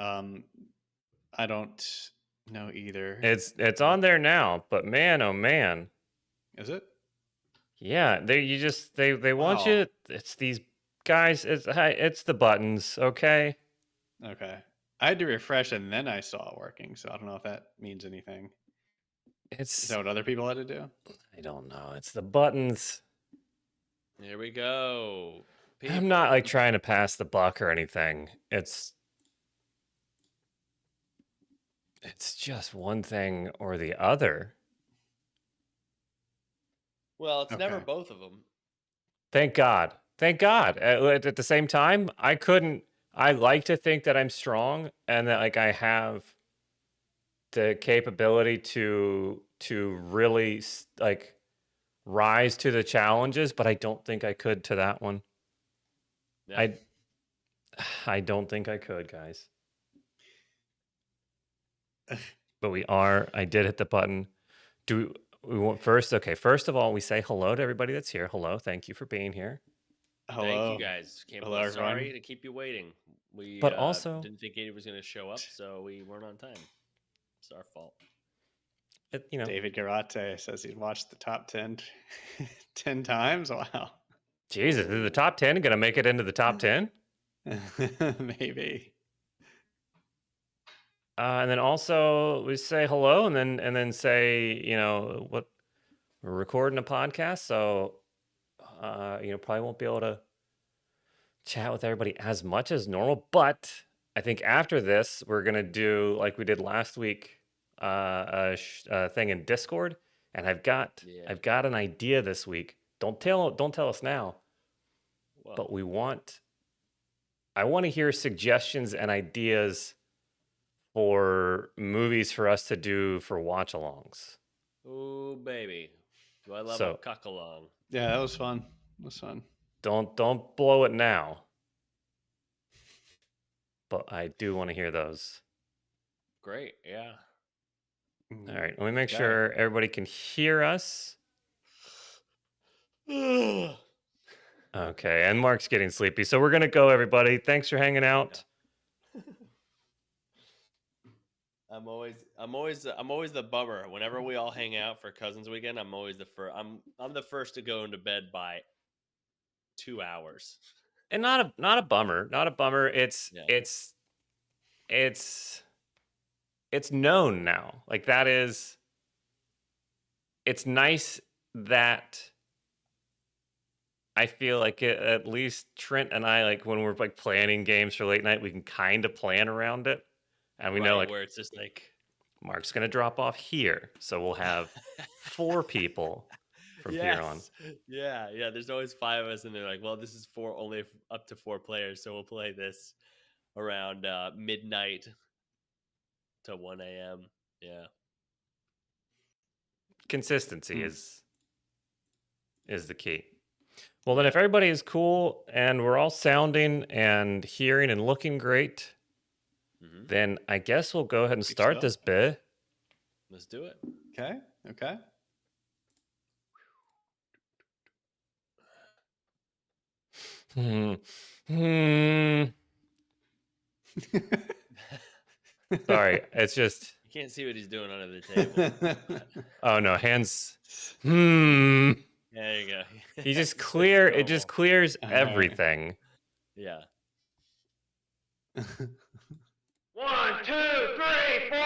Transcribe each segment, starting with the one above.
I don't know either. It's on there now, but man, oh man. Is it? Yeah, they want Wow. you. It's these guys. It's the buttons. Okay. Okay. I had to refresh and then I saw it working, so I don't know if that means anything. Is that what other people had to do? I don't know. It's the buttons. Here we go. I'm not like trying to pass the buck or anything. It's just one thing or the other. Well, it's never both of them. Thank God. Thank God. At the same time, I like to think that I'm strong and that like I have the capability to really like rise to the challenges, but I don't think I could to that one. Yeah. I don't think I could, guys. But I did hit the button. Do we want first? Okay, first of all, we say hello to everybody that's here. Hello, thank you for being here. Hello. Thank you guys. Sorry to keep you waiting. We but also didn't think Katie was going to show up, so we weren't on time. It's our fault. David Garate says he's watched the top 10 10 times. Wow. Jesus, is the top 10 going to make it into the top 10? Maybe. And then also we say hello and then say, what we're recording a podcast. So, probably won't be able to chat with everybody as much as normal. But I think after this, we're going to do like we did last week, a thing in Discord. And I've got an idea this week. Don't tell us now. Whoa. But I want to hear suggestions and ideas for movies for us to do for watch-alongs. Oh, baby. Do I love a cuck-along? Yeah, that was fun. Don't blow it now. But I do want to hear those. Great, yeah. All right, let me make sure everybody can hear us. Okay, and Mark's getting sleepy. So we're going to go, everybody. Thanks for hanging out. I'm always the bummer. Whenever we all hang out for Cousins Weekend, I'm always the first. I'm the first to go into bed by 2 hours. And not a bummer. It's known now. Like that is. It's nice that I feel like at least Trent and I, like when we're like planning games for late night, we can kind of plan around it. And we know like where it's just like Mark's going to drop off here. So we'll have 4 people from here on. Yeah. There's always 5 of us and they're like, well, this is only up to 4 players. So we'll play this around midnight to 1 a.m. Yeah. Consistency is the key. Well, then if everybody is cool and we're all sounding and hearing and looking great, then I guess we'll go ahead and start this bit. Let's do it. Okay. Sorry, it's just... You can't see what he's doing under the table. Oh, no, hands... There you go. It just clears everything. Yeah. 1, 2, 3, 4.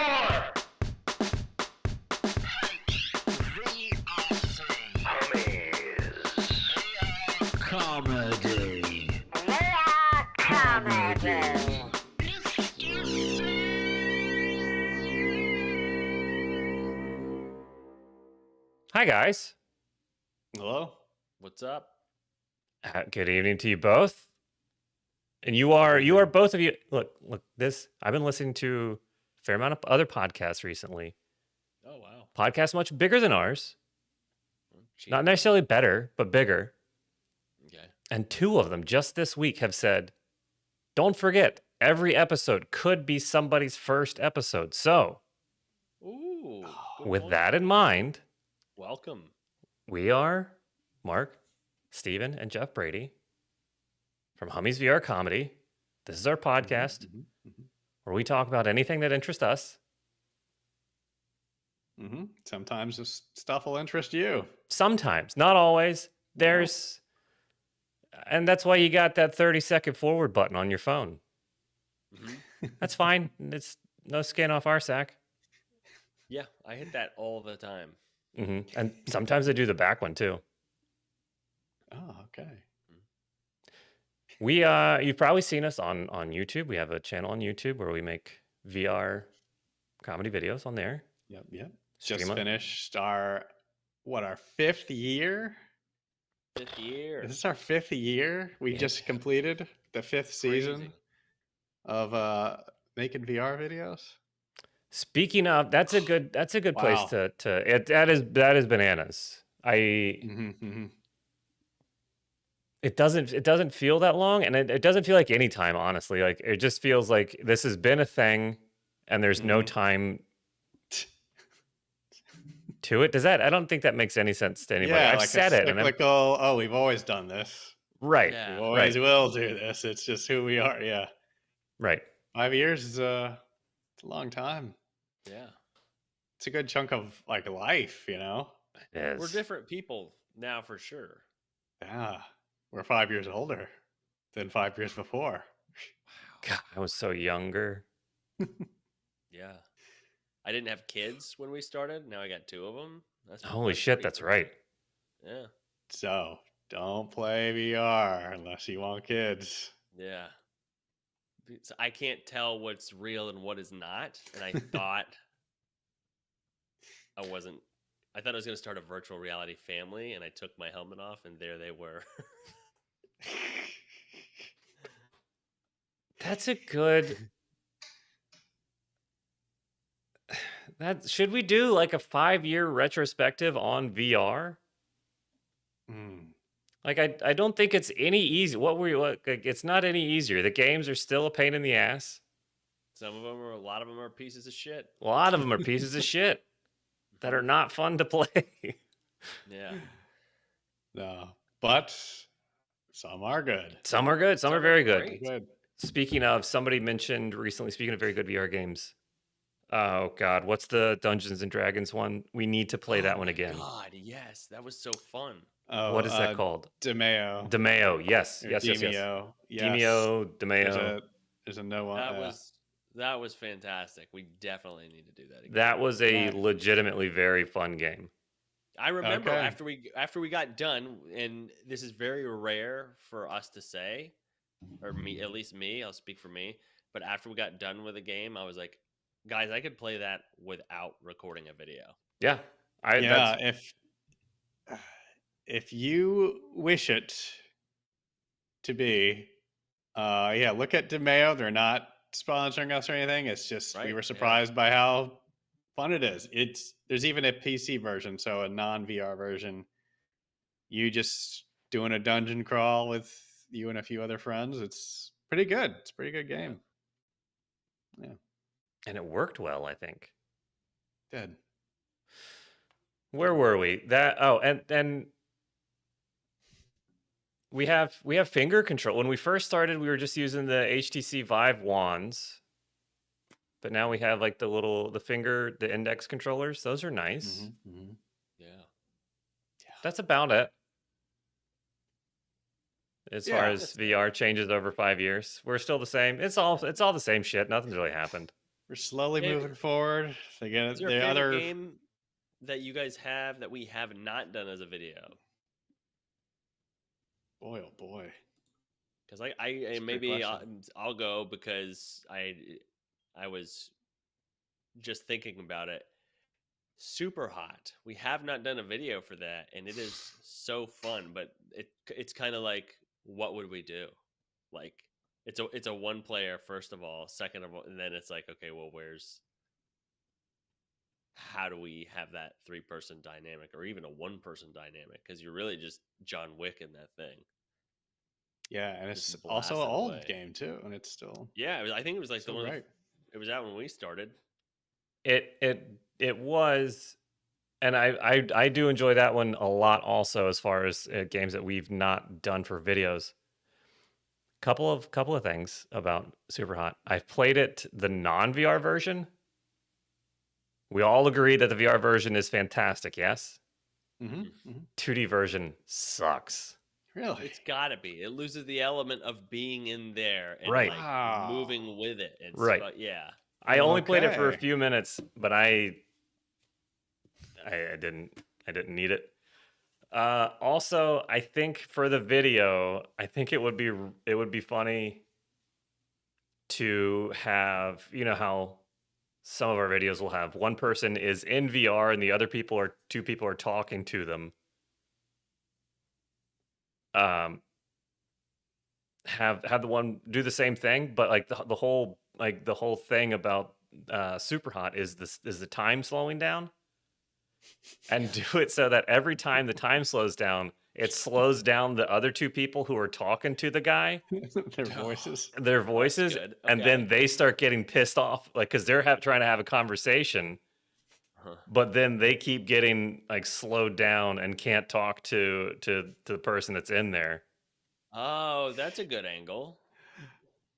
Comedy. Hi, guys. Hello. What's up? Good evening to you both. And you are both of you. Look, this, I've been listening to a fair amount of other podcasts recently. Oh, wow. Podcasts much bigger than ours. Not necessarily better, but bigger. Okay. And 2 of them just this week have said, don't forget, every episode could be somebody's first episode. So, with that in mind, welcome. We are Mark, Steven, and Jeff Brady from Hummy's VR Comedy. This is our podcast. where we talk about anything that interests us. Sometimes this stuff will interest you. Sometimes, not always. There's, and that's why you got that 30-second forward button on your phone. That's fine. It's no skin off our sack. Yeah, I hit that all the time. And sometimes I do the back one too. Oh, okay. You've probably seen us on YouTube. We have a channel on YouTube where we make VR comedy videos on there. Yep. Just finished our 5th year? 5th year. Is this our 5th year? We just completed the 5th season of making VR videos. Speaking of, that's a good place to that is bananas. It doesn't feel that long, and it doesn't feel like any time, honestly. Like, it just feels like this has been a thing and there's no time to it. I don't think that makes any sense to anybody. I've said it. And we've always done this. Right. Yeah. We always will do this. It's just who we are. Yeah. Right. 5 years is it's a long time. Yeah. It's a good chunk of like life, you know? It is. We're different people now for sure. Yeah. We're 5 years older than 5 years before. God, I was so younger. Yeah. I didn't have kids when we started. Now I got 2 of them. Holy shit, that's right. Yeah. So don't play VR unless you want kids. Yeah. So I can't tell what's real and what is not. And I thought I thought I was going to start a virtual reality family, and I took my helmet off, and there they were. That's a good. Should we do like a 5-year retrospective on VR? Like, I don't think it's any easy. It's not any easier. The games are still a pain in the ass. A lot of them are pieces of shit. A lot of them are pieces of shit that are not fun to play. Yeah. No, but some are good. Some are good. Some are very good. Good. Speaking of, somebody mentioned recently, speaking of very good VR games. Oh God, what's the Dungeons and Dragons one? We need to play that one again. God, yes, that was so fun. Oh, what is that called? DeMeo. Yes. Demeo. Yes. DeMeo. There's a no one. That was fantastic. We definitely need to do that again. That was a legitimately very fun game. I remember after we got done, and this is very rare for us to say, or me, at least me, I'll speak for me. But after we got done with the game, I was like, guys, I could play that without recording a video. Yeah. If you wish it to be, look at DeMeo. They're not sponsoring us or anything. It's just we were surprised by how fun it is. There's even a PC version, so a non-VR version. You just doing a dungeon crawl with you and a few other friends. It's pretty good. It's a pretty good game. Yeah. And it worked well, I think. Did. Where were we? And we have finger control. When we first started, we were just using the HTC Vive wands. But now we have like the index controllers. Those are nice. Yeah. That's about it. As far as VR changes over 5 years, we're still the same. It's all the same shit. Nothing's really happened. We're slowly moving forward. Again, is there a favorite game that you guys have that we have not done as a video? Boy, oh boy. Because I'll go because I was just thinking about it. Super Hot. We have not done a video for that, and it is so fun. But it's kind of like, what would we do? Like, it's a one player first of all, second of all, and then it's like, okay, well, how do we have that 3-person dynamic or even a 1-person dynamic? Because you're really just John Wick in that thing. Yeah, and it's also an old game too, and it's still. Yeah, I think it was like the one. It was out when we started. It was, and I do enjoy that one a lot. Also, as far as games that we've not done for videos, couple of things about Superhot. I've played it the non-VR version. We all agree that the VR version is fantastic. Yes. 2D version sucks. Really? It's gotta be. It loses the element of being in there and Right. like moving with it. It's Right. Yeah. I only played it for a Okay. few minutes, but I didn't need it. Also, I think for the video, I think it would be funny to have, you know how some of our videos will have one person is in VR and the other two people are talking to them. Have the one do the same thing, but like the whole thing about Superhot is the time slowing down, and do it so that every time the time slows down, it slows down the other two people who are talking to the guy, Their voices. Good. and Okay. then they start getting pissed off, like because they're trying to have a conversation, but then they keep getting like slowed down and can't talk to the person that's in there. Oh, that's a good angle.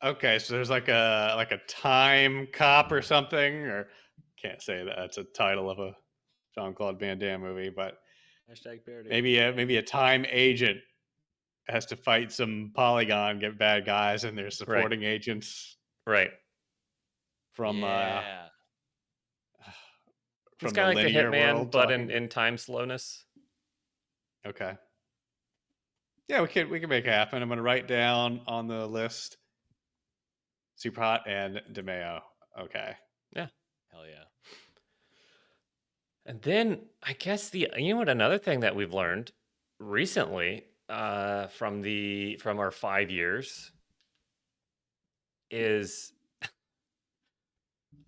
Okay, so there's like a time cop or something, or can't say that. That's a title of a Jean-Claude Van Damme movie, but #parody. maybe a time agent has to fight some Polygon, get bad guys, and there's supporting agents Right. from Yeah. It's from kind the of like the linear Hitman, world. but talking. in time slowness. Okay. Yeah, we can make it happen. I'm gonna write down on the list Superhot and DeMeo. Okay. Yeah. Hell yeah. And then I guess another thing that we've learned recently from our 5 years is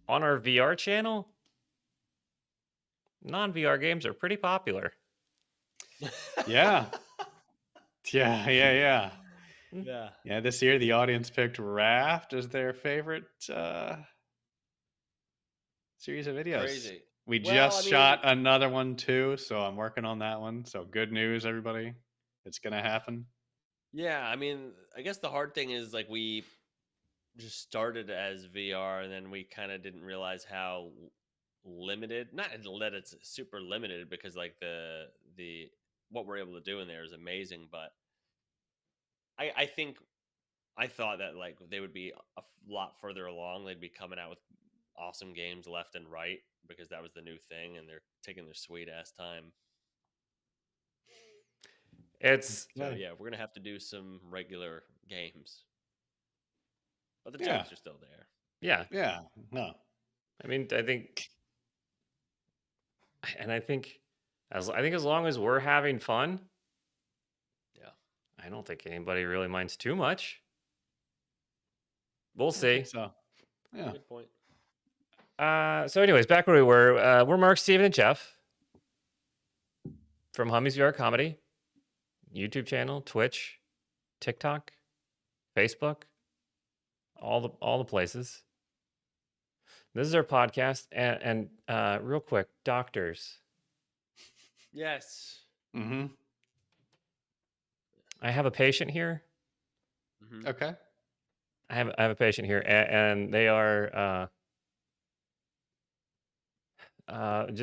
on our VR channel, non-VR games are pretty popular. Yeah. Yeah. Yeah. Yeah, this year the audience picked Raft as their favorite series of videos. Crazy. We Well, just shot another one too, so I'm working on that one. So good news, everybody. It's gonna happen. Yeah, I mean, I guess the hard thing is like we just started as VR and then we kind of didn't realize how limited, not that it's super limited because like the what we're able to do in there is amazing, but I think I thought that like they would be a lot further along. They'd be coming out with awesome games left and right because that was the new thing, and they're taking their sweet ass time. It's So yeah, we're gonna have to do some regular games, but the Yeah. jokes are still there. yeah. Yeah. No. I mean, I think as long as we're having fun, Yeah. I don't think anybody really minds too much. We'll I see. think so. Yeah. Good point. So anyways, back where we were, we're Mark, Steven, and Jeff from Hummy's VR Comedy, YouTube channel, Twitch, TikTok, Facebook, all the places. This is our podcast, and real quick, doctors. Yes. Mm-hmm. I have a patient here. Mm-hmm. Okay. I have a patient here, and they are I'm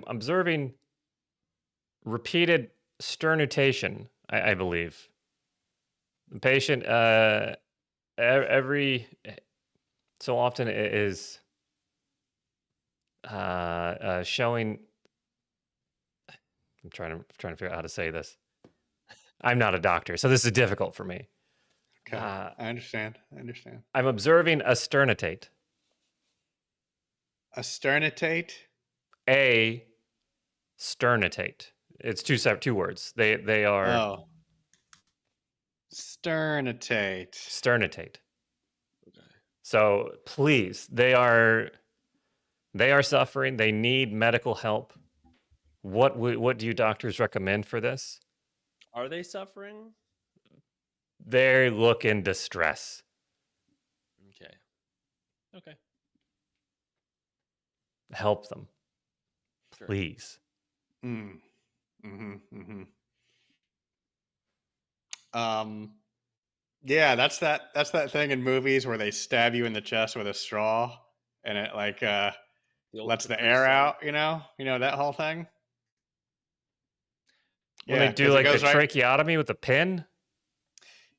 observing repeated sternutation. I believe the patient every so often is showing. I'm trying to figure out how to say this. I'm not a doctor, so this is difficult for me. Okay. I understand. I'm observing a sternitate. A sternitate? A sternitate. It's two words. They are sternitate. Sternitate. Okay. So please, they are suffering. They need medical help. What do you doctors recommend for this? Are they suffering? They look in distress. Okay. Help them, Sure. please. Mm. Mm-hmm. Mm-hmm. Yeah, that's that thing in movies where they stab you in the chest with a straw and it like The old lets the Capri air Sun. out, you know that whole thing. When Yeah, they do 'cause it like the goes right. tracheotomy with the pin.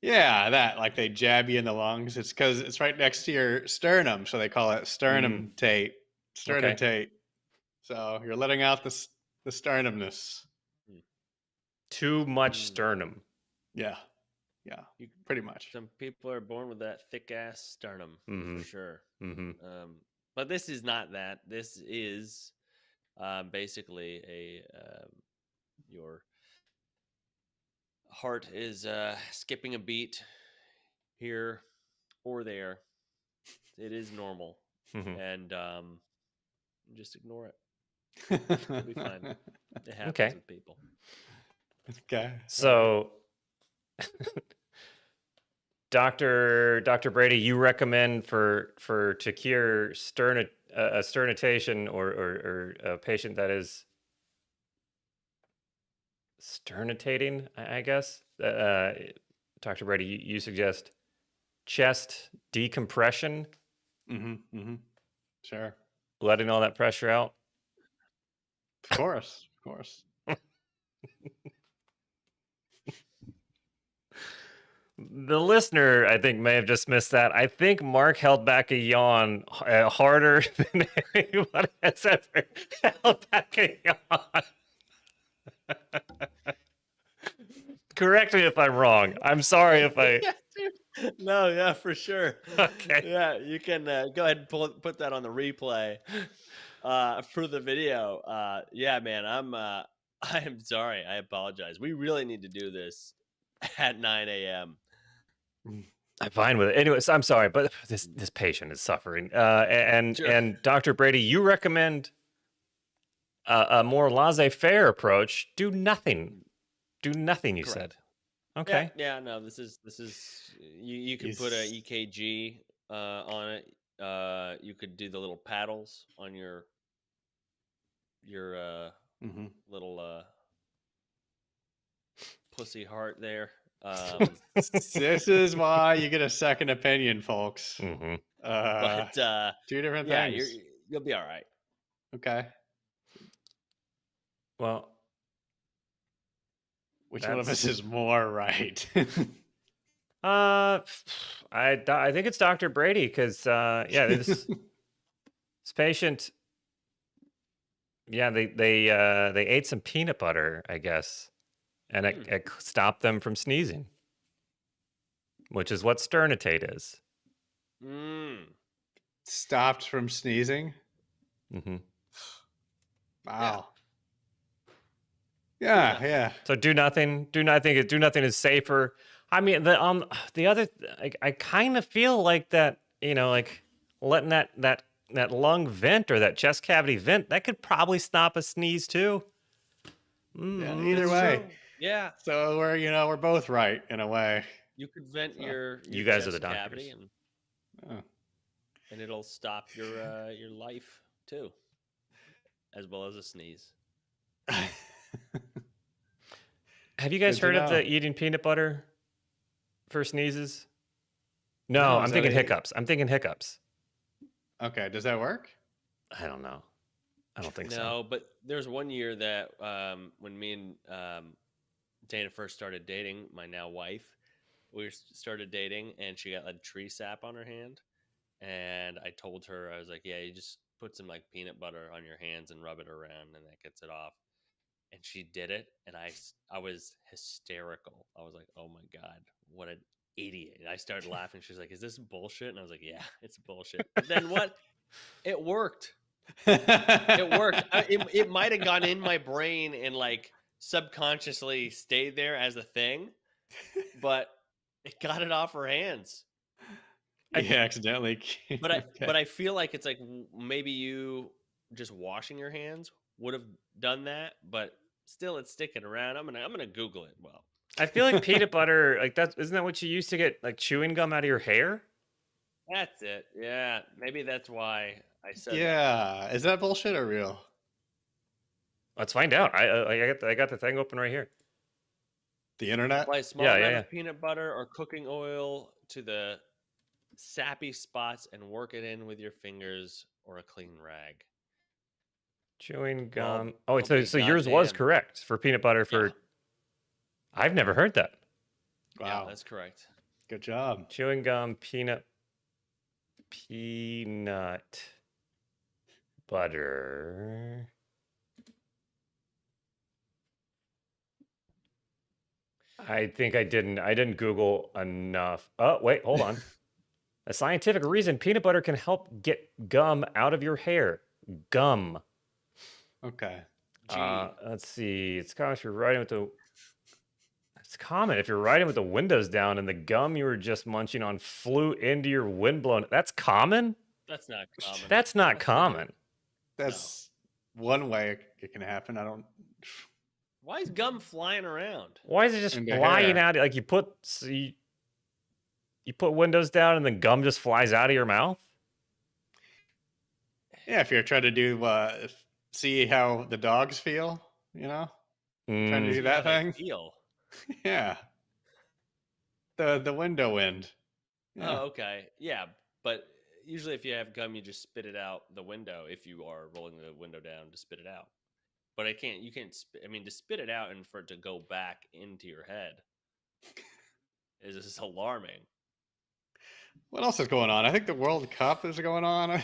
Yeah, that like they jab you in the lungs. It's because it's right next to your sternum, so they call it sternum tape. Sternum Okay. tape. So you're letting out the sternumness. Too much sternum. Yeah, yeah, pretty much. Some people are born with that thick ass sternum for sure. Mm-hmm. But this is not that. This is basically your heart is skipping a beat here or there. It is normal, and just ignore it. You'll be fine. It happens with people. Okay. So, Dr. Brady, you recommend for to cure a sternitation or a patient that is sternitating, I guess. Dr. Brady, you suggest chest decompression, Sure. letting all that pressure out. Of course. The listener, I think, may have just missed that. I think Mark held back a yawn harder than anybody has ever held back a yawn. Correct me if I'm wrong. I'm sorry if I. No, yeah, for sure. Okay. Yeah, you can go ahead and put that on the replay for the video. Yeah, man, I am sorry. I apologize. We really need to do this at 9 a.m. I'm fine with it. Anyways, I'm sorry, but this patient is suffering. And Dr. Brady, you recommend a more laissez-faire approach. Do nothing. Do nothing. You said. Okay. Yeah. No, this is you can put a EKG on it. You could do the little paddles on your little pussy heart there. This is why you get a second opinion, folks. But two different yeah, things. you'll be all right. Okay. Well, which one of us is more right? I think it's Dr. Brady because this patient, they ate some peanut butter, I guess, and it stopped them from sneezing, which is what sternitate is. Stopped from sneezing. Wow. Yeah. So do nothing. Do nothing is safer. I mean, the other, I kind of feel like that, like letting that lung vent or that chest cavity vent, that could probably stop a sneeze too. Yeah, either way. True. Yeah. So we're both right in a way. You could vent your you guys chest are the doctors. cavity and it'll stop your life too, as well as a sneeze. Have you guys heard of the eating peanut butter for sneezes? No, I'm thinking hiccups. Okay, does that work? I don't know. I don't think so. No, but there's one year that when me and Dana first started dating, my now wife, we started dating, and she got a tree sap on her hand, and I told her, I was like, yeah, you just put some like peanut butter on your hands and rub it around, and that gets it off. And she did it, and I was hysterical. I was like, oh my God, what an idiot. And I started laughing. She's like, is this bullshit? And I was like, yeah, it's bullshit. But then what? It worked. It worked. It might have gone in my brain and like subconsciously stayed there as a thing, but it got it off her hands. Accidentally. But I feel like it's like maybe you just washing your hands would have done that, but still it's sticking around. I'm gonna Google it. Well, I feel like peanut butter, like isn't that what you used to get like chewing gum out of your hair? That's it. Yeah, maybe that's why I said. Yeah, is that bullshit or real? Let's find out. I got the thing open right here. The internet? Apply a small amount of peanut butter or cooking oil to the sappy spots and work it in with your fingers or a clean rag. Chewing gum. Well, so yours was correct for peanut butter for... Yeah. I've never heard that. Wow. Yeah, that's correct. Good job. Chewing gum, peanut butter. I think I didn't Google enough. Oh, wait, hold on. A scientific reason peanut butter can help get gum out of your hair. Gum. Okay. Let's see. It's common if you're riding with the... It's common if you're riding with the windows down and the gum you were just munching on flew into your windblown... That's common? That's not common. That's not common. That's one way it can happen. I don't... Why is gum flying around? Why is it just flying out? Like you put windows down and then gum just flies out of your mouth? Yeah, if you're trying to do see how the dogs feel, trying to do that thing. Feel. Yeah. The window wind. Yeah. Oh, okay. Yeah, but usually if you have gum, you just spit it out the window if you are rolling the window down to spit it out. But you can't to spit it out and for it to go back into your head is just alarming. What else is going on? I think the World Cup is going on.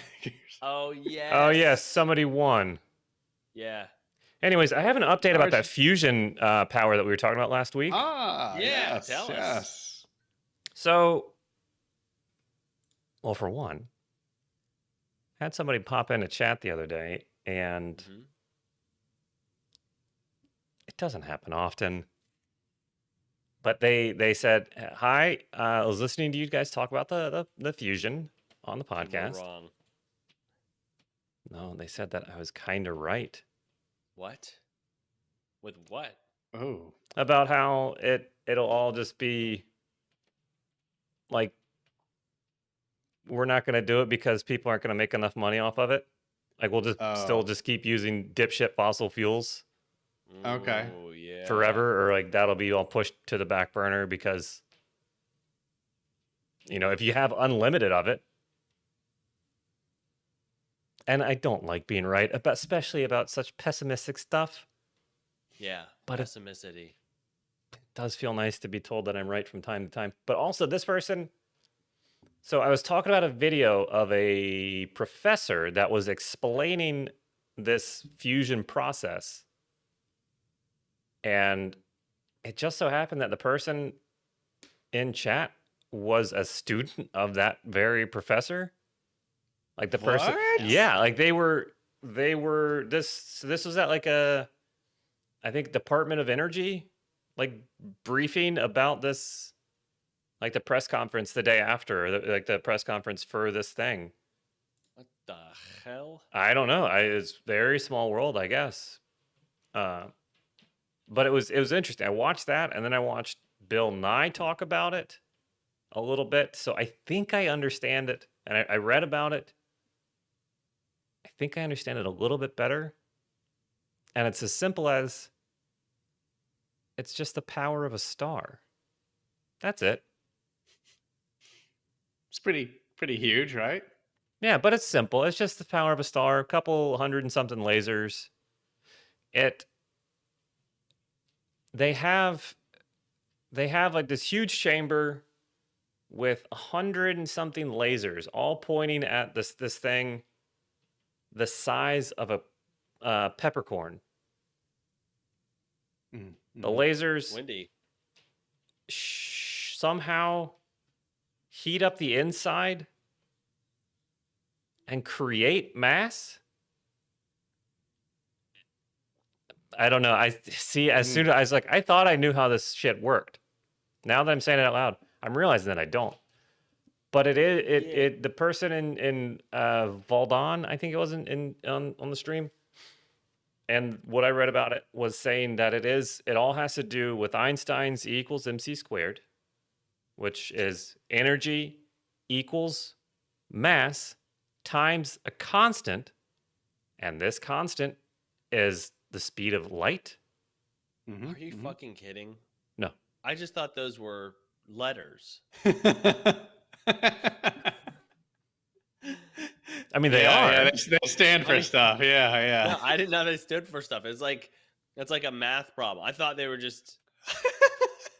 Oh, yeah. Oh, yes. Somebody won. Yeah. Anyways, I have an update about that fusion power that we were talking about last week. Yeah, yes, tell us. Yes. So, well, for one, I had somebody pop in a chat the other day, and it doesn't happen often. But they said, hi, I was listening to you guys talk about the fusion on the podcast. Wrong. No, they said that I was kind of right. What? With what? Oh. About how it'll all just be like, we're not going to do it because people aren't going to make enough money off of it. Like we'll just still just keep using dipshit fossil fuels. Okay. Oh, yeah. Forever, or like that'll be all pushed to the back burner because, if you have unlimited of it. And I don't like being right, especially about such pessimistic stuff. Yeah, but pessimistic. It does feel nice to be told that I'm right from time to time. But also this person... So I was talking about a video of a professor that was explaining this fusion process. And it just so happened that the person in chat was a student of that very professor. Like the person, yeah, like they were this was at like I think Department of Energy, like briefing about this, like the press conference the day after, like the press conference for this thing. What the hell? I don't know. It's very small world, I guess. But it was interesting. I watched that, and then I watched Bill Nye talk about it a little bit. So I think I understand it, and I read about it. I think I understand it a little bit better. And it's as simple as it's just the power of a star. That's it. It's pretty huge, right? Yeah, but it's simple. It's just the power of a star, a couple hundred and something lasers. They have like this huge chamber with 100 and something lasers, all pointing at this thing the size of a peppercorn. Mm-hmm. The lasers Windy. Somehow heat up the inside and create mass. I don't know. I see. As soon as I was like, I thought I knew how this shit worked. Now that I'm saying it out loud, I'm realizing that I don't. But it is the person in Valdon, I think it was on the stream, and what I read about it was saying that it all has to do with Einstein's E equals mc squared, which is energy equals mass times a constant, and this constant is the speed of light. Are you fucking kidding? No, I just thought those were letters. I mean, they are. Yeah, they stand for stuff. Yeah. No, I didn't know they stood for stuff. It's like a math problem. I thought they were just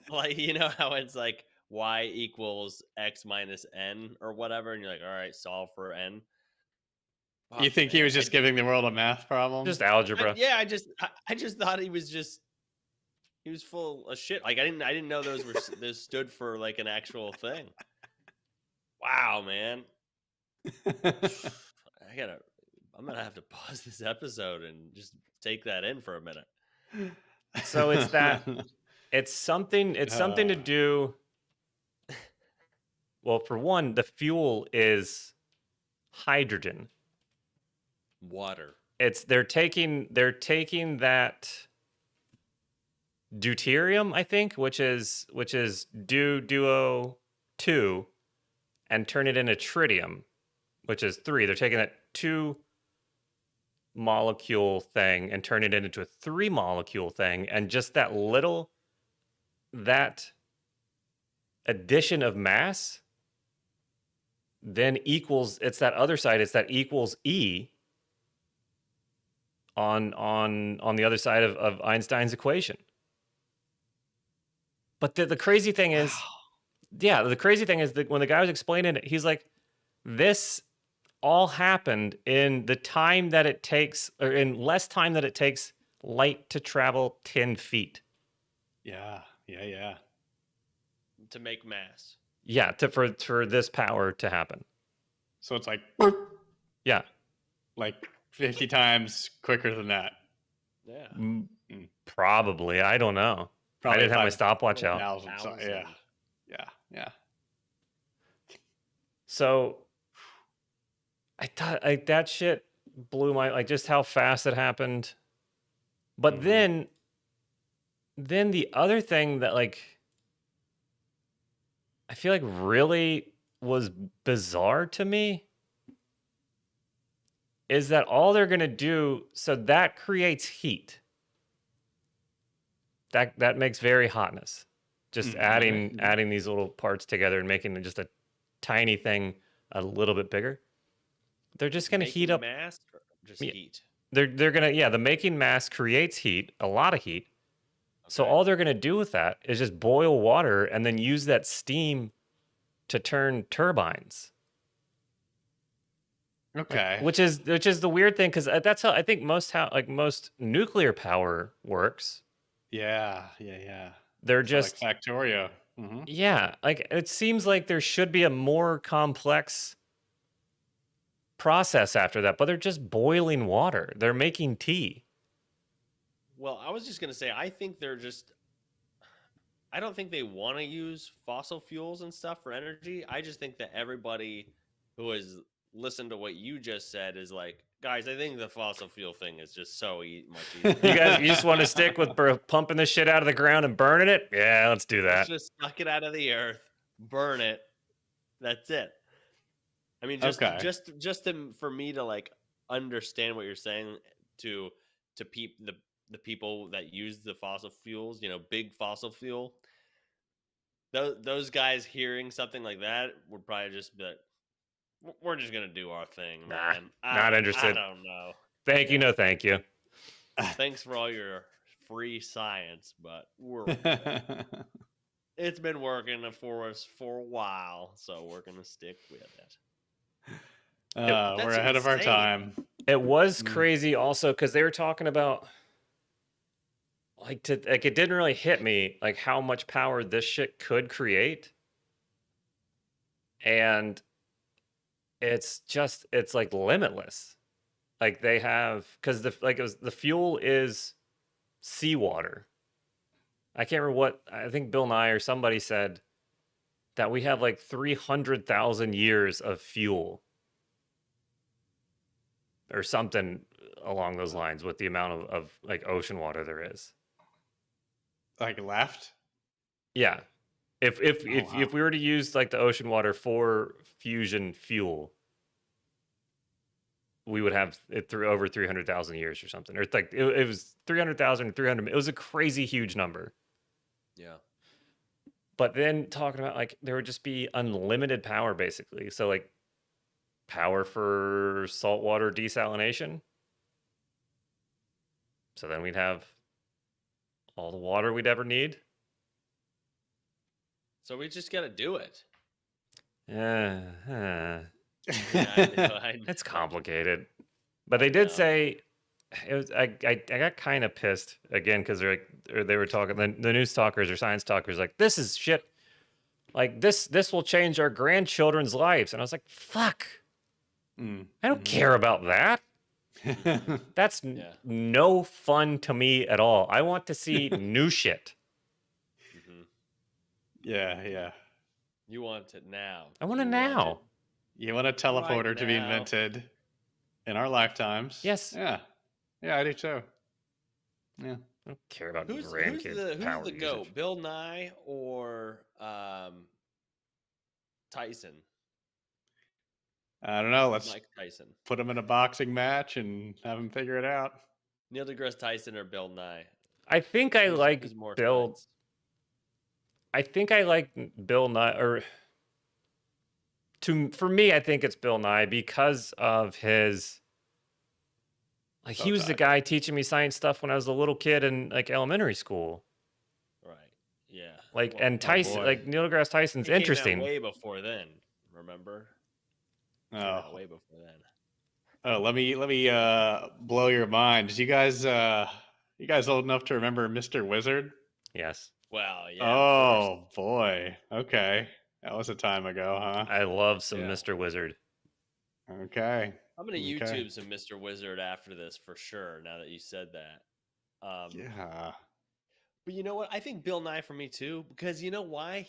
like, you know how it's like y equals x minus n or whatever, and you're like, all right, solve for n. You think he was just giving the world a math problem? Just algebra. I just thought he was full of shit. Like I didn't know those stood for like an actual thing. Wow, man. I'm gonna have to pause this episode and just take that in for a minute. So it's something to do. Well, for one, the fuel is hydrogen. Water. They're taking that deuterium, I think, which is duo 2, and turn it into tritium, which is 3. They're taking that 2 molecule thing and turn it into a 3 molecule thing, and just that addition of mass then equals, it's that other side, it's that equals E on the other side of Einstein's equation. But the crazy thing is, the crazy thing is that when the guy was explaining it, he's like, this all happened in the time that it takes, or in less time that it takes light to travel 10 feet. Yeah. To make mass. Yeah, for this power to happen. So it's like, yeah, like 50 times quicker than that. Yeah. Probably. I don't know. Probably I didn't have my stopwatch out. Yeah. So I thought that shit blew my, just how fast it happened. But then the other thing that I feel like really was bizarre to me is that all they're going to do, so that creates heat. That makes very hotness. Just adding these little parts together and making just a tiny thing a little bit bigger. They're just going to heat up mass or just heat. They're going to, the making mass creates heat, a lot of heat. Okay. So all they're going to do with that is just boil water and then use that steam to turn turbines. Okay. Which is the weird thing, because that's how I think most nuclear power works. Yeah. They're just like Factorio. Yeah, it seems like there should be a more complex process after that, but they're just boiling water. They're making tea. Well, I was just gonna say, I don't think they want to use fossil fuels and stuff for energy. I just think that everybody who has listened to what you just said is like, guys, I think the fossil fuel thing is just so much easier. You just want to stick with pumping the shit out of the ground and burning it? Yeah, let's do that. Let's just suck it out of the earth, burn it. That's it. I mean, for me to understand what you're saying, to peep the people that use the fossil fuels, big fossil fuel. Those guys hearing something like that would probably just be like, we're just gonna do our thing, man. Not interested. I don't know. Thank you, no thank you. Thanks for all your free science, but it's been working for us for a while, so we're gonna stick with it. We're ahead of our time. It was crazy also because they were talking about it didn't really hit me how much power this shit could create. And it's limitless. They have, because the fuel is seawater. I can't remember I think Bill Nye or somebody said that we have 300,000 years of fuel or something along those lines with the amount of ocean water there is. Left? Yeah. If we were to use the ocean water for fusion fuel, we would have it through over 300,000 years or something. Or it was 300,000 or 300. It was a crazy huge number. Yeah. But then talking about like there would just be unlimited power basically. So like power for saltwater desalination. So then we'd have all the water we'd ever need. So we just got to do it. Yeah, I it's complicated. But they did say it was. I got kind of pissed again because they were talking the news talkers or science talkers like this is shit. Like this will change our grandchildren's lives, and I was like, fuck. I don't care about that. That's no fun to me at all. I want to see new shit. Yeah. You want it now. I want it now. You want a teleporter to be invented in our lifetimes. Yes. Yeah, I do too. Yeah. I don't care about who's grandkids. Who's the GOAT? Bill Nye or Tyson? I don't know. Let's Mike Tyson. Put him in a boxing match and have him figure it out. Neil deGrasse Tyson or Bill Nye? I think I like Bill. Science? I think I like Bill Nye, or for me, I think it's Bill Nye because of his. Like he was the guy teaching me science stuff when I was a little kid in like elementary school. Right. Yeah. Like and Tyson, like Neil deGrasse Tyson's interesting. Way before then, remember? Way before then. Oh, let me blow your mind. Did you guys old enough to remember Mr. Wizard? Yes. Well, yeah. Oh boy. Okay. That was a time ago, huh? I love some Mr. Wizard. Okay. I'm gonna YouTube some Mr. Wizard after this for sure. Now that you said that. Yeah. But you know what? I think Bill Nye for me too, because you know why?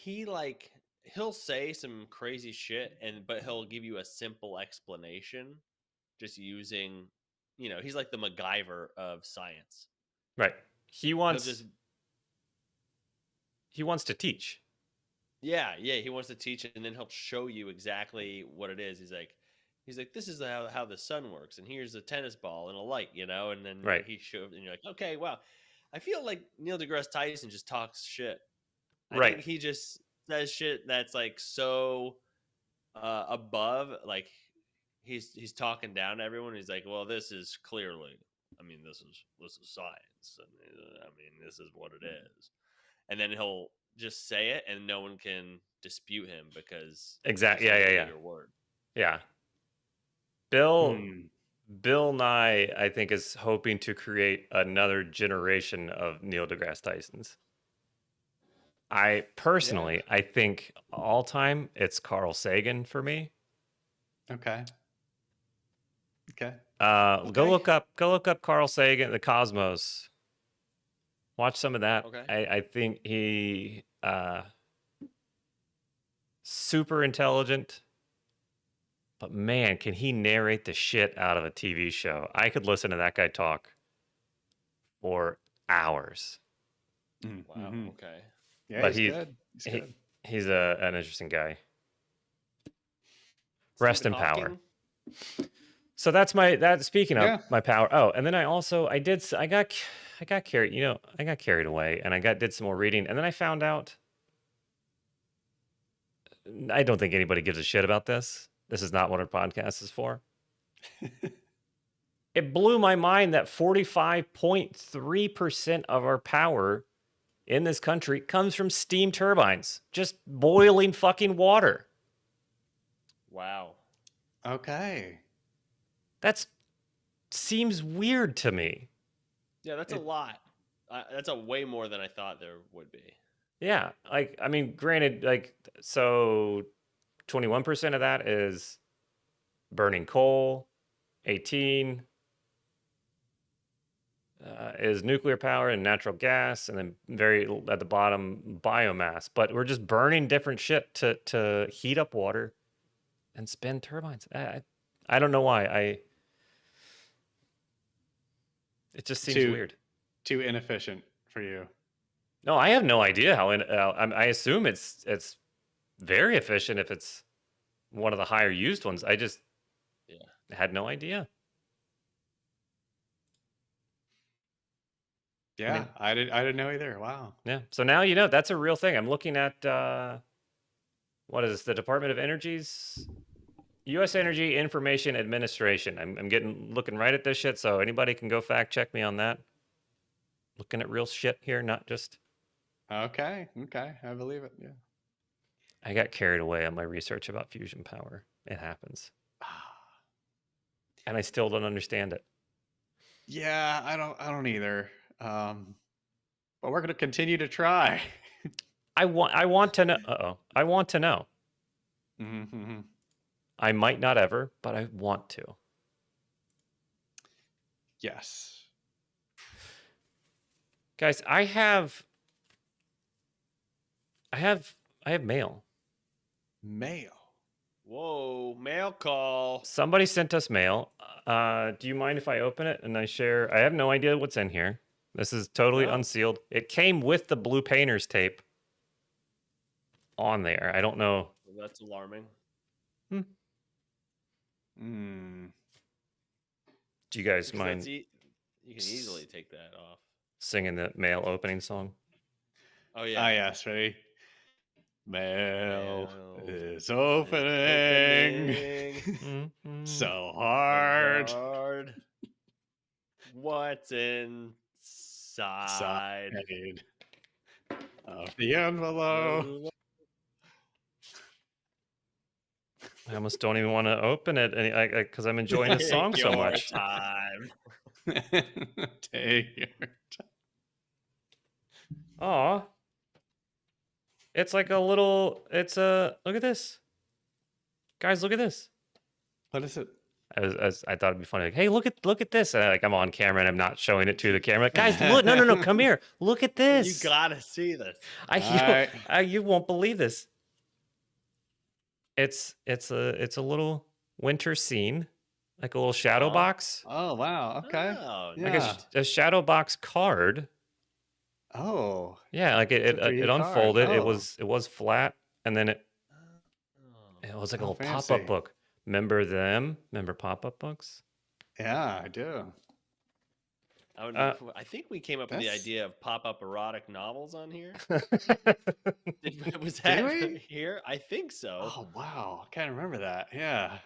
He'll say some crazy shit but he'll give you a simple explanation just using, he's like the MacGyver of science. Right. He wants to teach. Yeah, he wants to teach it, and then he'll show you exactly what it is. He's like, this is how the sun works, and here's a tennis ball and a light, and then he shows, and you're like, okay, wow. I feel like Neil deGrasse Tyson just talks shit. I think he just says shit that's like so above, like he's talking down to everyone. He's like, well, this is clearly, this is science, and this is what it is, and then he'll just say it, and no one can dispute him because exactly, yeah. Your word, yeah. Bill Nye, I think, is hoping to create another generation of Neil deGrasse Tysons. I personally, I think all time it's Carl Sagan for me. Okay. Go look up Carl Sagan, the Cosmos. Watch some of that. Okay. I think he super intelligent. But man, can he narrate the shit out of a TV show? I could listen to that guy talk for hours. Wow. Okay. Yeah, but he's good. He's an interesting guy. Rest in power. So that's speaking of my power. Oh, and then I got carried. I got carried away, and did some more reading, and then I found out. I don't think anybody gives a shit about this. This is not what our podcast is for. It blew my mind that 45.3% of our power in this country comes from steam turbines, just boiling fucking water. Wow. Okay. That seems weird to me. Yeah, that's a lot. That's a way more than I thought there would be. Yeah, granted, so 21% of that is burning coal, 18 is nuclear power and natural gas, and then very at the bottom, biomass. But we're just burning different shit to heat up water and spin turbines. I don't know why. It just seems weird. Too inefficient for you. No, I have no idea how. I assume it's very efficient if it's one of the higher used ones. I just had no idea. Yeah, I didn't know either. Wow. Yeah. So now that's a real thing. I'm looking at what is this? The Department of Energy's U.S. Energy Information Administration. I'm looking right at this shit. So anybody can go fact check me on that. Looking at real shit here, not just. Okay. I believe it. Yeah. I got carried away on my research about fusion power. It happens. And I still don't understand it. Yeah, I don't either. But we're going to continue to try. I want to know. I want to know. Mm-hmm. I might not ever, but I want to. Yes. Guys, I have mail. Mail. Whoa, mail call. Somebody sent us mail. Do you mind if I open it and I share? I have no idea what's in here. This is totally unsealed. It came with the blue painter's tape on there. I don't know. That's alarming. Do you guys mind? You can easily take that off. Singing the mail opening song. Oh yeah. Ah yes, ready. Mail is opening. So hard. What's inside of the envelope? I almost don't even want to open it because I'm enjoying the song so much. Time. Take your time. Aw. It's like a little, look at this. Guys, look at this. What is it? I thought it'd be funny. Like, hey, look at this. And I'm on camera and I'm not showing it to the camera. Like, guys, look, no, come here. Look at this. You gotta see this. You won't believe this. It's a little winter scene, like a little shadow box. Oh wow. Okay. Oh, like a shadow box card. Oh. Yeah, like it unfolded. It was flat, and then it was like a little pop-up book. Remember pop-up books? Yeah, I do. I think we came up with the idea of pop-up erotic novels on here. Was that here? I think so. Oh wow, I can't remember that. Yeah.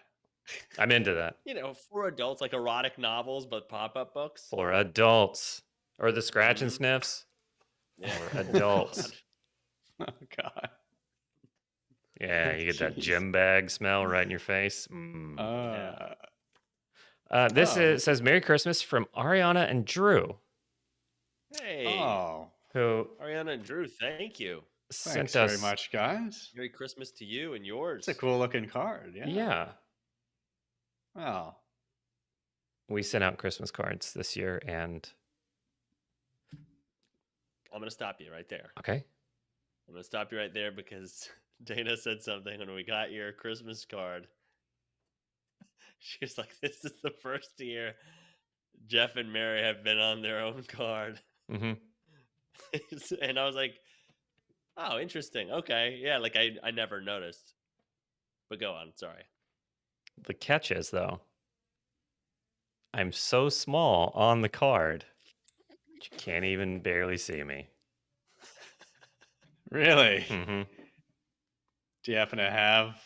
I'm into that. For adults, like erotic novels, but pop-up books. For adults. Or the scratch and sniffs. Yeah. For adults. Oh god. Yeah, you get that gym bag smell right in your face. This says Merry Christmas from Ariana and Drew. Hey. Who Ariana and Drew, thank you. Thanks very much, guys. Merry Christmas to you and yours. It's a cool looking card. Yeah. Yeah. Oh. We sent out Christmas cards this year, and I'm gonna stop you right there. Okay. I'm gonna stop you right there because Dana said something when we got your Christmas card. She was like, "This is the first year Jeff and Mary have been on their own card." Mm-hmm. And I was like, "Oh, interesting. Okay, yeah." Like I never noticed. But go on. Sorry. The catch is, though, I'm so small on the card, you can't even barely see me. Really? Mm-hmm. Do you happen to have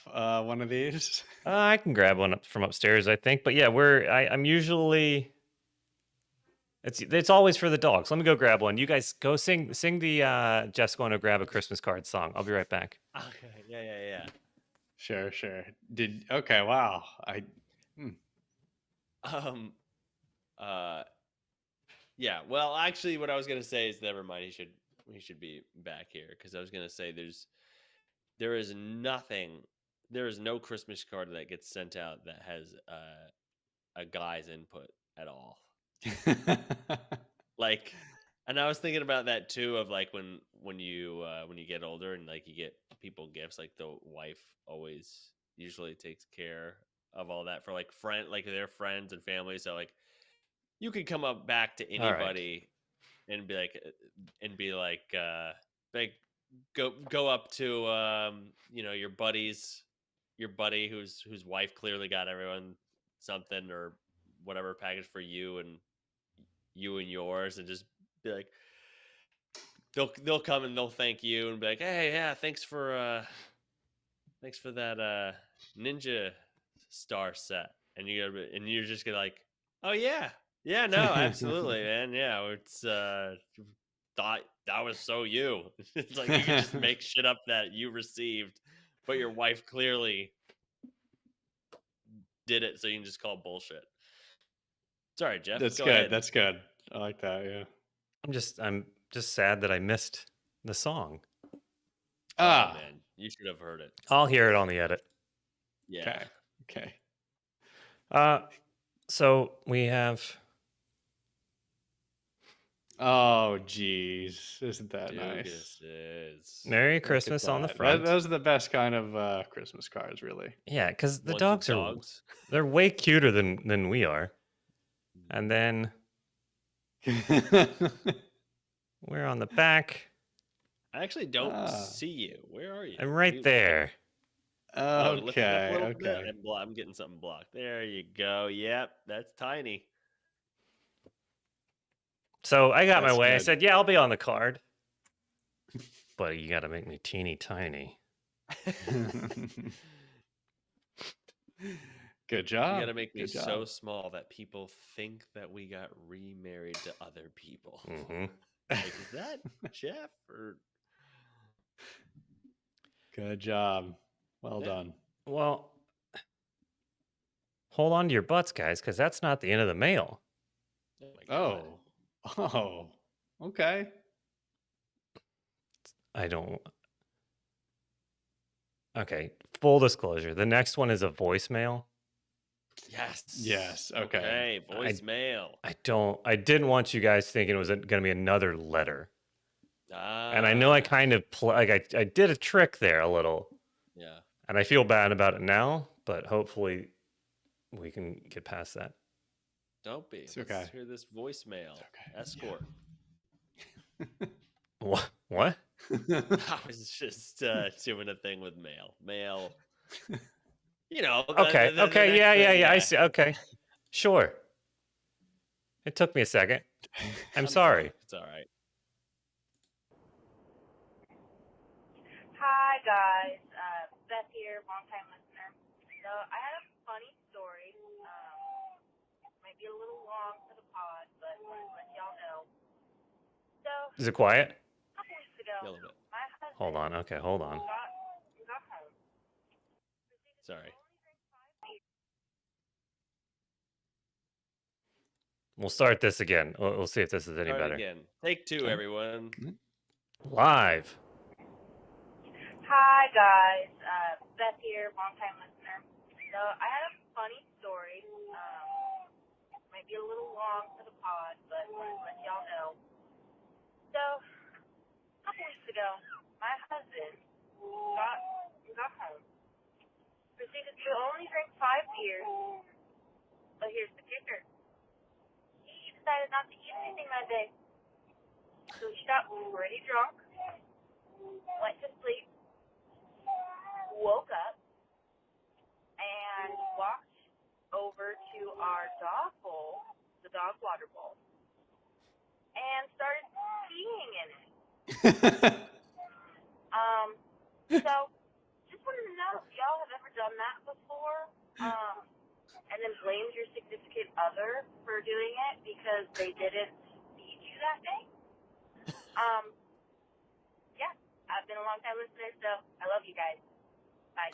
one of these? I can grab one from upstairs, I think. But yeah, I'm usually. It's always for the dogs. Let me go grab one. You guys go sing the Jeff's going to grab a Christmas card song. I'll be right back. Okay. Yeah. Sure. Okay. Wow. Yeah. Well, actually, what I was gonna say is, never mind. He should be back here, because I was gonna say there is no Christmas card that gets sent out that has a guy's input at all. Like, and I was thinking about that too, of like when you get older and like you get people gifts, like the wife always usually takes care of all that for like their friends and family. So like you could come up back to anybody and be like go up to your buddy whose wife clearly got everyone something or whatever package for you and yours, and just be like, they'll come and they'll thank you and be like, hey, yeah, thanks for that ninja star set, and you're just gonna like, oh yeah, no, absolutely, man, yeah, it's thought that was so you. It's like you can just make shit up that you received, but your wife clearly did it, so you can just call bullshit. Sorry, Jeff. That's go good. ahead. That's good. I like that. Yeah. I'm just sad that I missed the song. Oh man, you should have heard it. I'll hear it on the edit. Yeah. Okay. So we have. Oh, geez. Isn't that nice? Duguses. Merry Look at Christmas on the that. front. Those are the best kind of Christmas cards, really. Yeah, because the Ones with dogs they're way cuter than we are. And then we're on the back. I actually don't see you. Where are you? I'm right there. Lift it up a Okay. little bit. Okay. I'm getting something blocked. There you go. Yep, that's tiny. So I got my That's way. I good. said, yeah, I'll be on the card. But you got to make me teeny tiny. Good job. You got to make me Good so job. small that people think that we got remarried to other people. Mm-hmm. Like, is that Jeff or? Good job. Well Yeah. done. Well, hold on to your butts, guys, because that's not the end of the mail. Oh my God. Oh. Okay. I don't. Okay, full disclosure. The next one is a voicemail. Yes. Yes. Okay. Okay. Voicemail. I didn't want you guys thinking it was going to be another letter. And I know I Ah, kind of I did a trick there a little. Yeah. And I feel bad about it now, but hopefully we can get past that. Don't be. It's Let's okay. hear this voicemail. okay. Escort. What? I was just doing a thing with mail. You know. Okay. The Okay. next Yeah. thing, I see. Okay. Sure. It took me a second. I'm sorry. It's all right. Hi guys, Seth here, long-time listener. So I had a funny story. Might be a little long for the pod, but wanted to let y'all know. So Is it quiet? a couple weeks ago, Yeah, a little bit. my husband Hold on. Okay. Hold on. got home. Sorry. We'll start this again. We'll see if this is any Start better. again. Take two, everyone. Live. Hi guys, Seth here, long-time listener. So I had a funny story. Might be a little long for the pod, but wanted to let y'all know. So a couple weeks ago, my husband got home. Proceeded to only drink 5 beers, but here's the kicker. He decided not to eat anything that day. So he got pretty drunk, went to sleep, woke up, and walked over to our dog bowl, the dog water bowl, and started peeing in it. So just wanted to know if y'all have ever done that before, and then blamed your significant other for doing it because they didn't feed you that day. Yeah, I've been a long time listener, so I love you guys. Bye.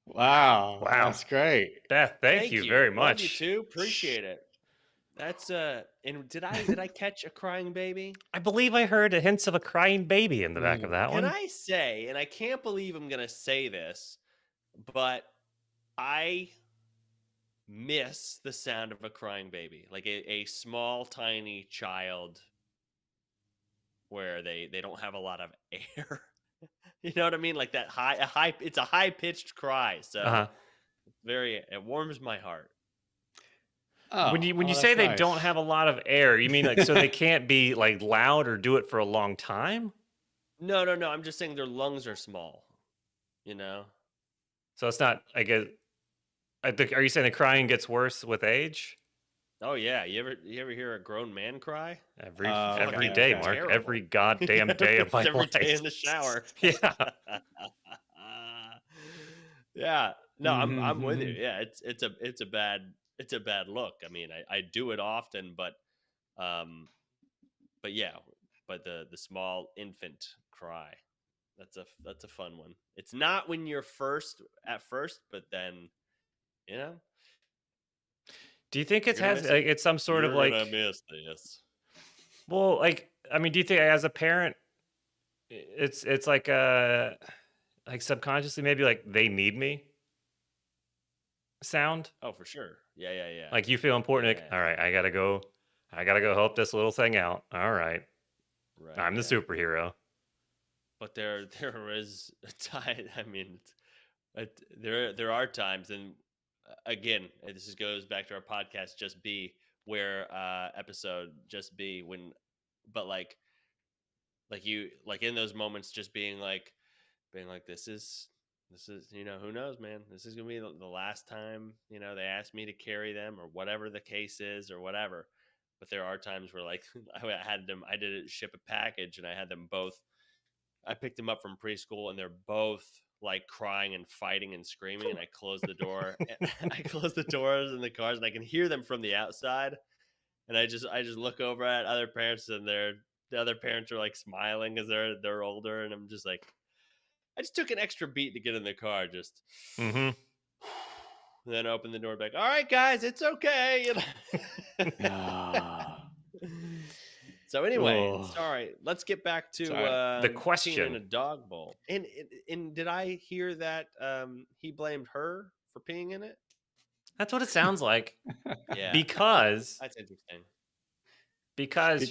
Wow. Wow. That's great. Beth, thank you very Love much. you too. Appreciate it. That's and did I catch a crying baby? I believe I heard hints of a crying baby in the back of that Can one. I say, and I can't believe I'm gonna say this, but I miss the sound of a crying baby, like a small, tiny child, where they don't have a lot of air. You know what I mean? Like that it's a high pitched cry. So it warms my heart. Oh, when you that's say they nice. don't have a lot of air, you mean like so they can't be like loud or do it for a long time? No. I'm just saying their lungs are small. You know. So it's not. I guess. Are you saying the crying gets worse with age? Oh yeah, you ever hear a grown man cry? Every Okay, day, okay. Mark. Terrible. Every goddamn day of my every life. day in the shower. Yeah. Yeah. No, I'm with you. Mhm. Yeah, it's a bad look. I mean, I do it often, but yeah, but the small infant cry. That's a fun one. It's not when you're at first, but then, you know, Do you think it you're gonna has miss it. like it's some sort of You're gonna like miss this. well, like I mean, do you think as a parent it's like subconsciously maybe like they need me sound? Oh, for sure. Yeah. Like you feel important, like, Yeah. all right, I gotta go help this little thing out. All right. Right. I'm the Yeah. superhero. But there is a time. I mean, there are times, and again, this goes back to our podcast, Just Be, where episode Just Be, when, but you like in those moments, just being like this is who knows, man, this is gonna be the last time they ask me to carry them or whatever the case is or whatever. But there are times where like I did ship a package and I had them both. I picked them up from preschool and they're both like crying and fighting and screaming. And I closed the door. I closed the doors in the cars and I can hear them from the outside. And I just look over at other parents and the other parents are like smiling because they're older. And I'm just like, I just took an extra beat to get in the car. Just Mm-hmm. then open the door back. All right, guys, it's okay. Ah. So anyway, Oh. sorry. Let's get back to The peeing question. in a dog bowl. And did I hear that he blamed her for peeing in it? That's what it sounds like. Yeah, Because that's interesting.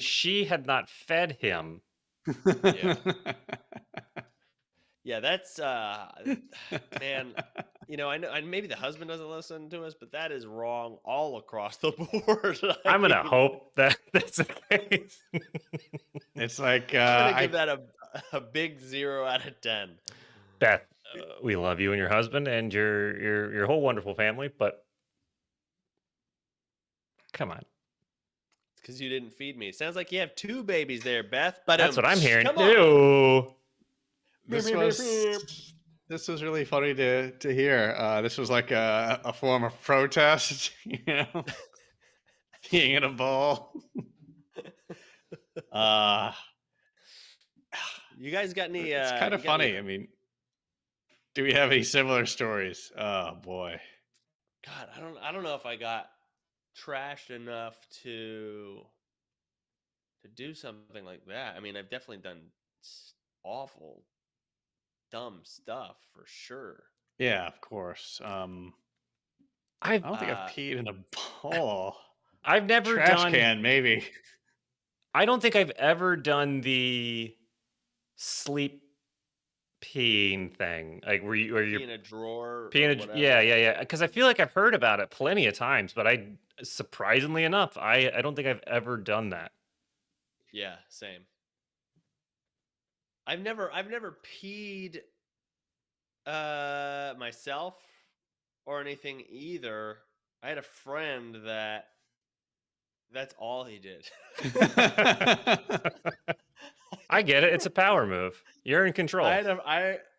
she had not fed him. Yeah. Yeah, that's man. I know, and maybe the husband doesn't listen to us, but that is wrong all across the board. I'm gonna hope that that's the case. It's like I'm gonna give that a big 0 out of 10. Beth, we love you and your husband and your whole wonderful family, but come on. It's because you didn't feed me. Sounds like you have 2 babies there, Beth. But That's what I'm hearing. Come on. Ew. This was really funny to hear. This was like a form of protest, being in a bowl. You guys got any? It's kind of funny. I mean, do we have any similar stories? Oh boy. God, I don't know if I got trashed enough to do something like that. I mean, I've definitely done awful, dumb stuff for sure. Yeah, of course. I don't think I've peed in a bowl. I've never Trash done can, maybe. I don't think I've ever done the sleep peeing thing, like where you're in a drawer. Yeah. Because I feel like I've heard about it plenty of times, but surprisingly enough, I don't think I've ever done that. Yeah, same. I've never peed myself or anything either. I had a friend that's all he did. I get it. It's a power move. You're in control. I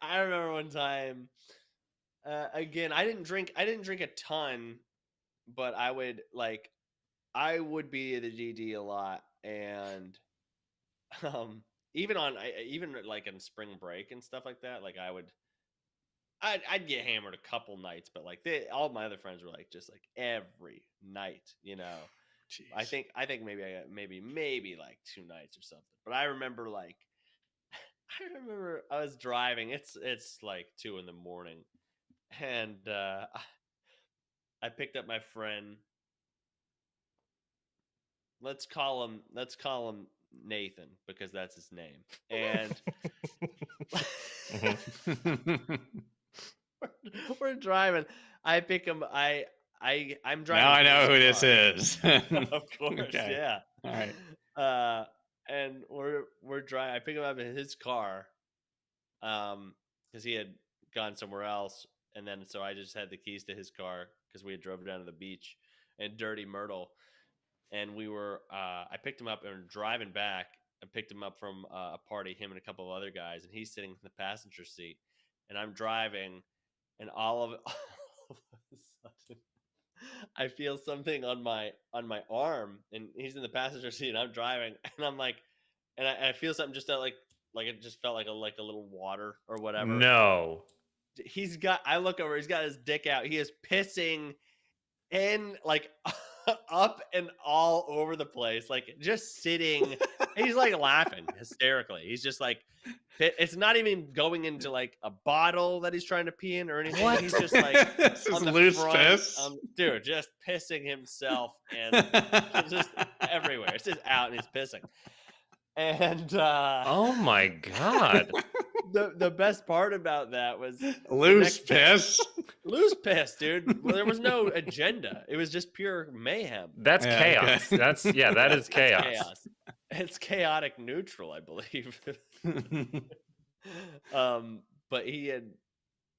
remember one time. Again, I didn't drink a ton, but I would be the DD a lot, and even like in spring break and stuff like that. Like I'd get hammered a couple nights, but like all my other friends were like just like every night, Jeez. I think maybe I got maybe like 2 nights or something. But I remember I was driving. It's like 2 a.m, and I picked up my friend. Let's call him Nathan because that's his name. And we're driving. I pick him. I'm driving. Now I know who this is. Of course, Okay. yeah. All right. And we're driving. I pick him up in his car, because he had gone somewhere else, and then so I just had the keys to his car because we had drove down to the beach in Dirty Myrtle, and we were. I picked him up and driving back. I picked him up from a party. Him and a couple of other guys, and he's sitting in the passenger seat, and I'm driving, and all of a sudden, I feel something on my arm, and he's in the passenger seat, and I'm driving, and I'm like, and I feel something just like it just felt like a little water or whatever. No. I look over, he's got his dick out. He is pissing in like up and all over the place, like just sitting. He's like laughing hysterically. He's just like, it's not even going into like a bottle that he's trying to pee in or anything. What? He's just like This is on the loose front, piss. dude, just pissing himself and it's just everywhere. It's just out and he's pissing. And Oh my God. the best part about that was Loose piss. loose piss, dude. Well, there was no agenda. It was just pure mayhem. That's Yeah, chaos. okay. That is chaos. Chaos. It's chaotic neutral, I believe.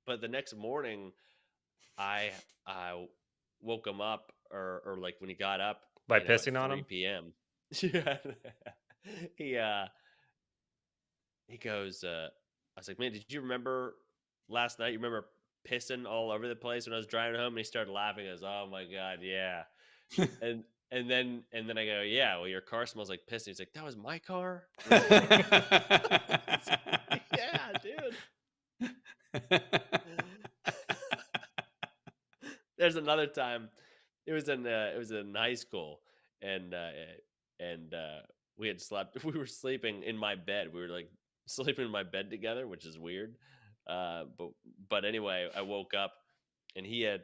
But the next morning, I woke him up, or like when he got up By at pissing on 3 him? p.m. He goes, I was like, man, did you remember last night? You remember pissing all over the place when I was driving home? And he started laughing. He goes, oh my God, yeah. and then I go, yeah, well, your car smells like piss. And he's like, that was my car? Yeah, dude. There's another time. It was in high school, and we had slept. We were sleeping in my bed. We were like sleeping in my bed together, which is weird. But anyway, I woke up, and he had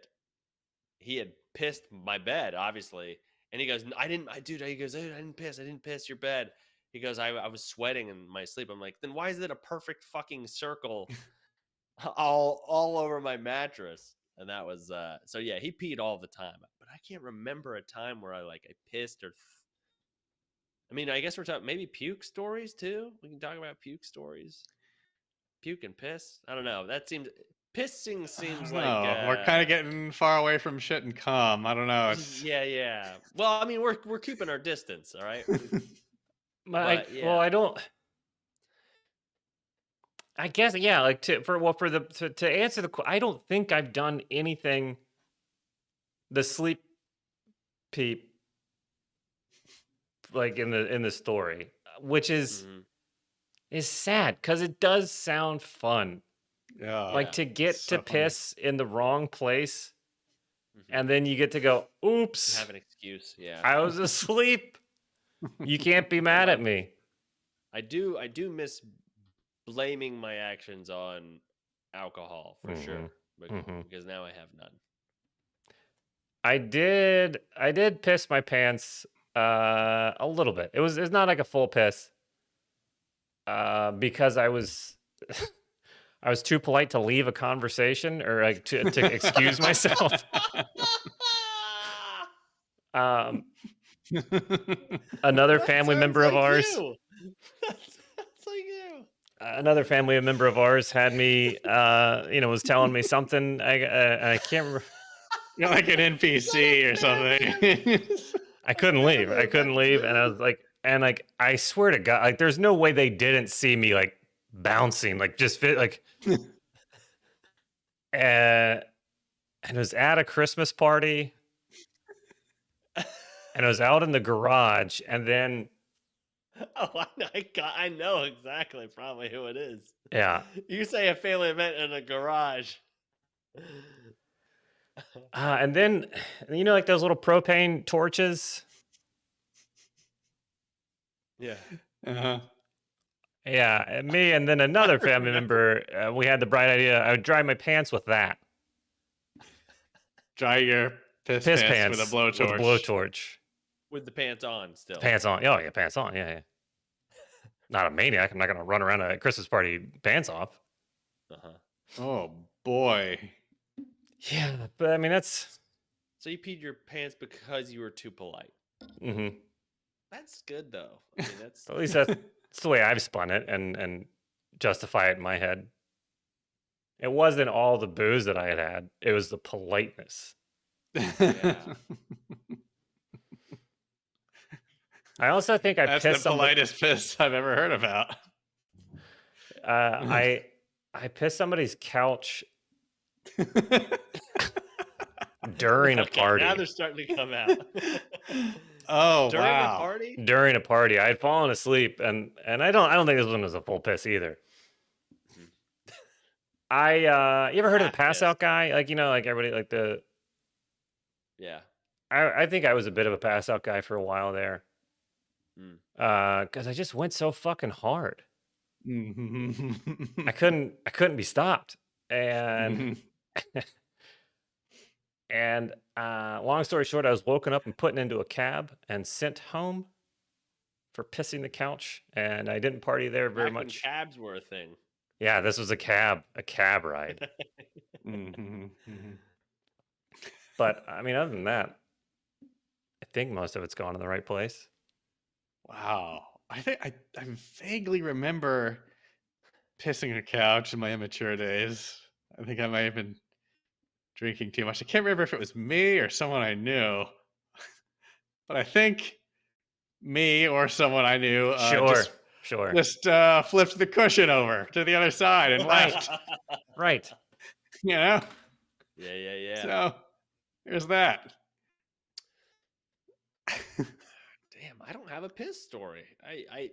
pissed my bed, obviously. And he goes, he goes, I didn't piss your bed. He goes, I was sweating in my sleep. I'm like, then why is it a perfect fucking circle all over my mattress? And that was, so yeah, he peed all the time, but I can't remember a time where I pissed or, I mean, I guess we're talking maybe puke stories too. We can talk about puke stories, puke and piss. I don't know. Pissing seems like we're kind of getting far away from shit and cum. I don't know. Yeah. Well, I mean, we're keeping our distance, all right. Well, I don't. I guess, yeah. Like to answer I don't think I've done anything. The sleep peep, like in the story, which is sad because it does sound fun. Yeah, to get to piss in the wrong place, and then you get to go, oops, have an excuse. Yeah, I was asleep. You can't be mad at me. I do miss blaming my actions on alcohol for sure, because now I have none. I did piss my pants a little bit. It's not like a full piss, because I was I was too polite to leave a conversation or like to excuse myself. Another family member of ours. That's like you. Another family member of ours had me, was telling me something. I can't remember. You're like an NPC or something. I couldn't leave. And I was like, I swear to God, like, there's no way they didn't see me like bouncing, like just fit, like. And it was at a Christmas party, and it was out in the garage, and then. Oh, I know exactly probably who it is. Yeah. You say a family event in a garage. And then, like those little propane torches. Yeah. Yeah, and me and then another family member, we had the bright idea. I would dry my pants with that. Dry your piss pants with a blowtorch. With the pants on still. Pants on. Oh, yeah, pants on. Yeah. Not a maniac. I'm not going to run around at a Christmas party pants off. Oh, boy. Yeah, but I mean, that's... So you peed your pants because you were too polite. Mm-hmm. That's good, though. I mean, that's... At least that's the way I've spun it and justify it in my head. It wasn't all the booze that I had. It was the politeness. Yeah. I also think I That's pissed the politest piss I've ever heard about. I pissed somebody's couch during a party. Now they're starting to come out. Oh, During wow. a party? During a party, I had fallen asleep, and I don't think this one was a full piss either. You ever heard of the pass out guy? Like, like everybody, like Yeah. I think I was a bit of a pass out guy for a while there. Because I just went so fucking hard. I couldn't be stopped. And and long story short, I was woken up and put into a cab and sent home for pissing the couch, and I didn't party there very Back when much. cabs were a thing. Yeah, this was a cab ride. But I mean, other than that, I think most of it's gone in the right place. Wow. I think I vaguely remember pissing a couch in my immature days. I think I might have been drinking too much. I can't remember if it was me or someone I knew. But I think me or someone I knew just flipped the cushion over to the other side and left. Right. You know? Yeah. So there's that. Damn, I don't have a piss story.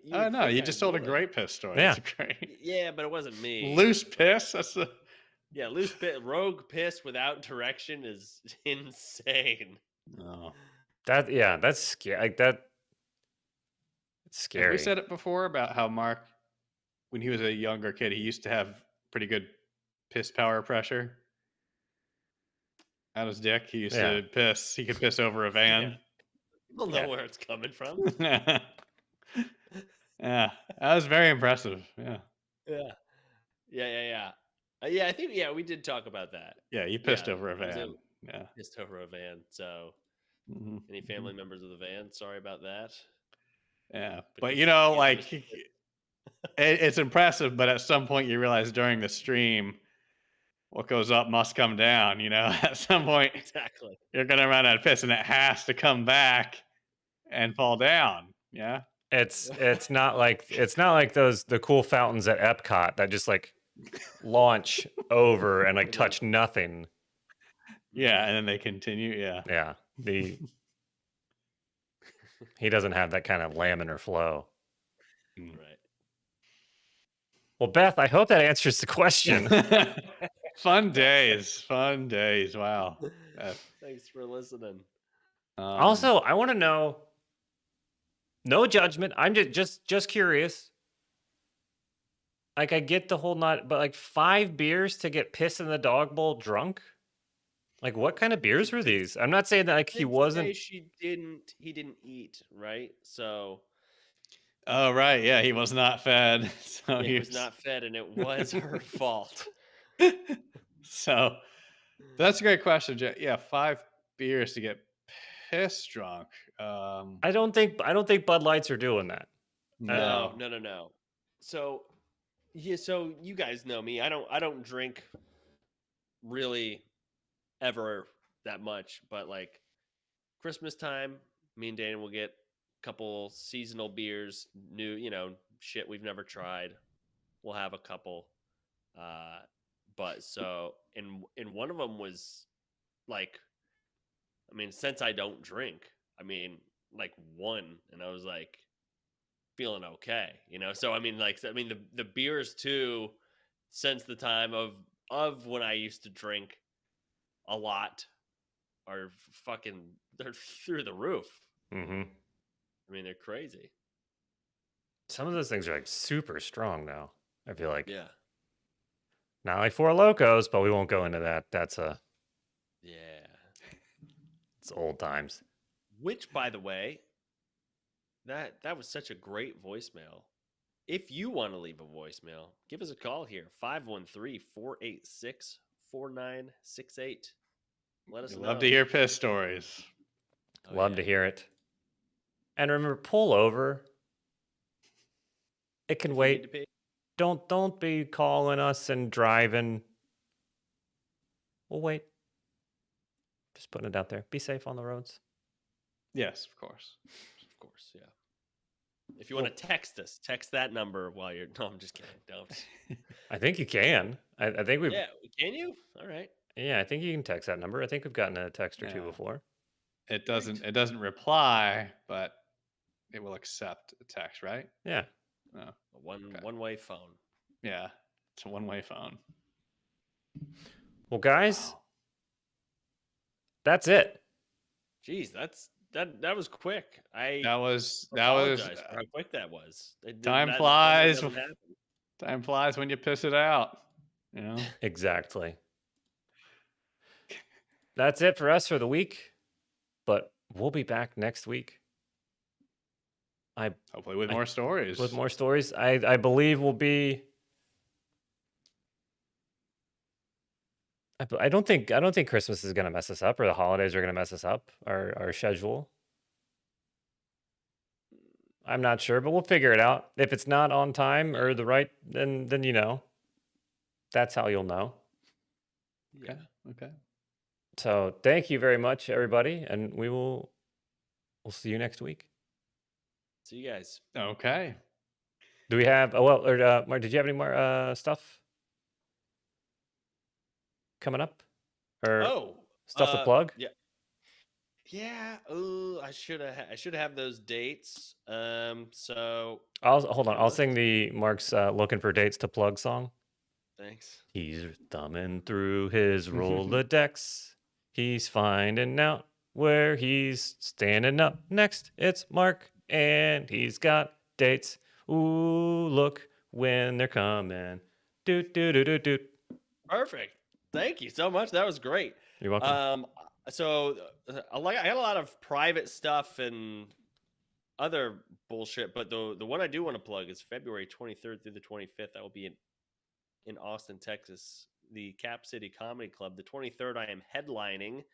No, you just told a great piss story. Yeah. That's great. Yeah, but it wasn't me. Loose piss? Loose piss. Rogue piss without direction is insane. Oh. That's scary. Like that. It's scary. Have we said it before about how Mark, when he was a younger kid, he used to have pretty good piss power pressure out his dick? He used to piss. He could piss over a van. People know where it's coming from. Yeah, that was very impressive. Yeah. I think we did talk about that. Yeah, you pissed over a van. Yeah, pissed over a van. So, any family members of the van? Sorry about that. Yeah, but like it's impressive. But at some point, you realize during the stream, what goes up must come down. At some point, exactly, you're gonna run out of piss, and it has to come back and fall down. Yeah, it's not like the cool fountains at Epcot that just like launch over and like touch nothing. Yeah, and then they continue. Yeah. He doesn't have that kind of laminar flow. Right. Well, Beth, I hope that answers the question. Fun days. Wow. Thanks for listening. Also, I want to know, no judgment. I'm just curious. Like, I get the whole but like 5 beers to get pissed in the dog bowl drunk? Like, what kind of beers were these? I'm not saying that like he wasn't. He didn't eat, right? So. Oh, right. Yeah, he was not fed. So he was not fed, and it was her fault. So that's a great question. Yeah, 5 beers to get pissed drunk. I don't think Bud Lights are doing that. No. So so you guys know me. I don't drink really ever that much, but like Christmas time, me and Dana will get a couple seasonal beers, new, shit we've never tried. We'll have a couple. But so and one of them was like, I mean, since I don't drink, I mean, like one, and I was like feeling okay, So I mean, the beers too, since the time of when I used to drink a lot, are they're through the roof. Mm-hmm. I mean, they're crazy. Some of those things are like super strong now, I feel like. Yeah. Not like Four Locos, but we won't go into that. That's it's old times. Which, by the way, that was such a great voicemail. If you want to leave a voicemail, give us a call here, 513-486-4968. Let us know. Love to hear piss stories. Love to hear it. And remember, pull over. It can wait. Don't be calling us and driving. We'll wait. Just putting it out there. Be safe on the roads. Yes, of course. Of course, yeah. If you want to text us, text that number while you're. No, I'm just kidding. Don't. I think you can. I think we've. Yeah, can you? All right. Yeah, I think you can text that number. I think we've gotten a text or two before. It doesn't reply, but it will accept a text, right? Yeah. Oh, a one-way phone. Yeah, it's a one-way phone. Well, guys, that's it. Jeez, that was quick. That was apologize for how quick that was. Time flies. Time flies when you piss it out. You know? Exactly. That's it for us for the week, but we'll be back next week. Hopefully with more stories. With more stories, I believe we'll be. I don't think Christmas is going to mess us up, or the holidays are going to mess us up. Our schedule. I'm not sure, but we'll figure it out. If it's not on time or the right, then you know. That's how you'll know. Yeah. Okay. So thank you very much, everybody, and we'll see you next week. See you guys. Okay. Do we have? Mark, did you have any more stuff coming up, or stuff to plug? Yeah. Yeah. Oh, I should have those dates. So Hold on. I'll sing the Mark's looking for dates to plug song. Thanks. He's thumbing through his Rolodex. He's finding out where he's standing up next. It's Mark, and he's got dates. Ooh, look when they're coming. Doot, doot, doot, doot, doot. Perfect. Thank you so much. That was great. You're welcome. So I got a lot of private stuff and other bullshit, but the one I do want to plug is February 23rd through the 25th. I will be in Austin, Texas, the Cap City Comedy Club. The 23rd, I am headlining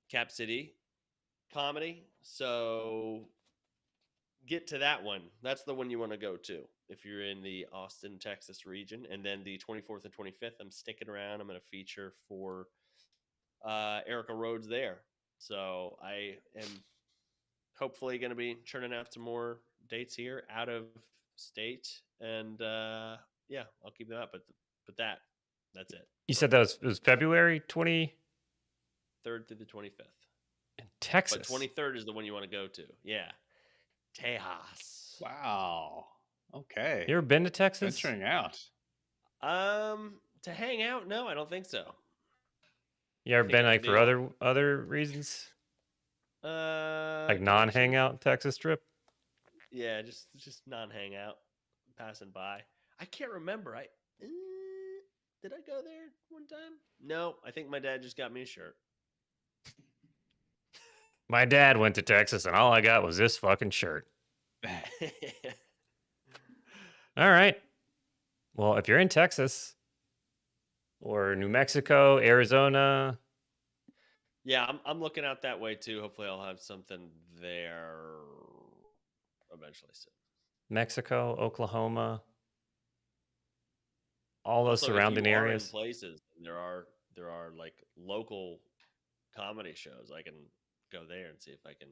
Cap City Comedy. So get to that one. That's the one you want to go to if you're in the Austin, Texas region. And then the 24th and 25th, I'm sticking around. I'm going to feature for Erica Rhodes there. So I am hopefully going to be churning out some more dates here out of state, and yeah, I'll keep them up. But that's it. You said that was February 23rd through the 25th in Texas. But 23rd is the one you want to go to. Yeah, Tejas. Wow. Okay. You ever been to Texas? Venturing out. To hang out? No, I don't think so. You ever been like for other reasons? Like non-hangout Texas trip? Yeah, just non-hangout, passing by. I can't remember. Did I go there one time? No, I think my dad just got me a shirt. My dad went to Texas, and all I got was this fucking shirt. All right. Well, if you're in Texas or New Mexico, Arizona. Yeah, I'm looking out that way too. Hopefully I'll have something there eventually soon. Mexico, Oklahoma, all those Also, surrounding if you areas. Are in places, there are like local comedy shows. I can go there and see if I can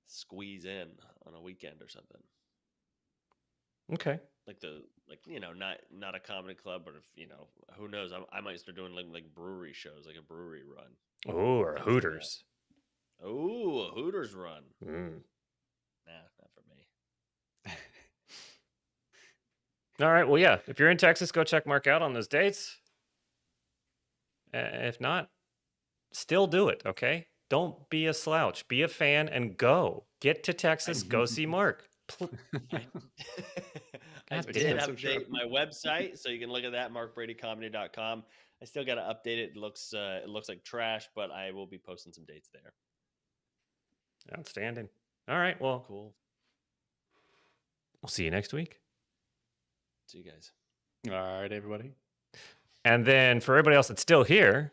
squeeze in on a weekend or something. Okay. Not a comedy club, but if who knows? I might start doing like brewery shows, like a brewery run. Oh, or Hooters. Oh, a Hooters run. Nah, not for me. All right. Well, yeah. If you're in Texas, go check Mark out on those dates. If not, still do it. Okay. Don't be a slouch. Be a fan and go. Get to Texas. Go see Mark. I did update my website, so you can look at that, markbradycomedy.com. I still got to update it. It looks like trash, but I will be posting some dates there. Outstanding. All right. Well, cool. We'll see you next week. See you guys. All right, everybody. And then for everybody else that's still here,